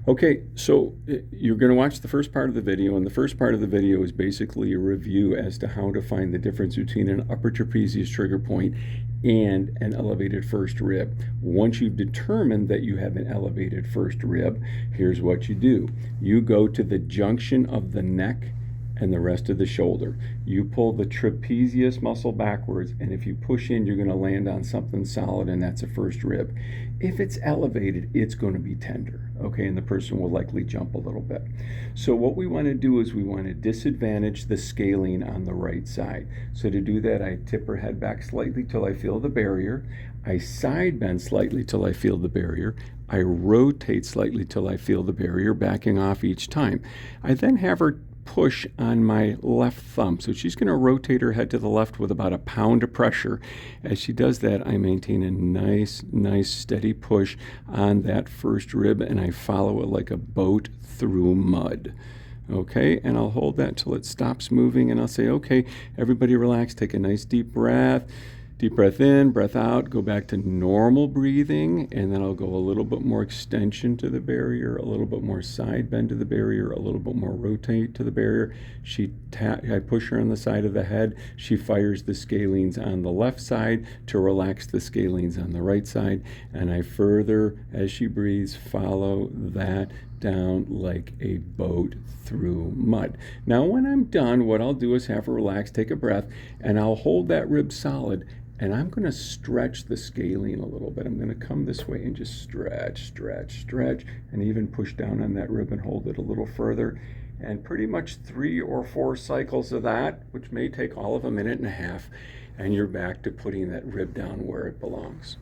Okay, so you're going to watch the first part of the video, and the first part of the video is basically a review as to how to find the difference between an upper trapezius trigger point and an elevated first rib. Once you've determined that you have an elevated first rib, here's what you do. You go to the junction of the neck and the rest of the shoulder. You pull the trapezius muscle backwards, and if you push in, you're going to land on something solid, and that's a first rib. If it's elevated, it's going to be tender, okay, and the person will likely jump a little bit. So what we want to do is we want to disadvantage the scalene on the right side. So to do that, I tip her head back slightly till I feel the barrier. I side bend slightly till I feel the barrier. I rotate slightly till I feel the barrier, backing off each time. I then have her push on my left thumb. So she's going to rotate her head to the left with about a pound of pressure. As she does that, I maintain a nice steady push on that first rib, and I follow it like a boat through mud. Okay, and I'll hold that till it stops moving, and I'll say, okay, everybody relax, take a nice deep breath. Deep breath in, breath out, go back to normal breathing, and then I'll go a little bit more extension to the barrier, a little bit more side bend to the barrier, a little bit more rotate to the barrier. I push her on the side of the head. She fires the scalenes on the left side to relax the scalenes on the right side, and I further, as she breathes, follow that down like a boat through mud. Now, when I'm done, what I'll do is have her relax, take a breath, and I'll hold that rib solid. And I'm going to stretch the scalene a little bit. I'm going to come this way and just stretch, and even push down on that rib and hold it a little further. And pretty much 3 or 4 cycles of that, which may take all of a minute and a half, and you're back to putting that rib down where it belongs.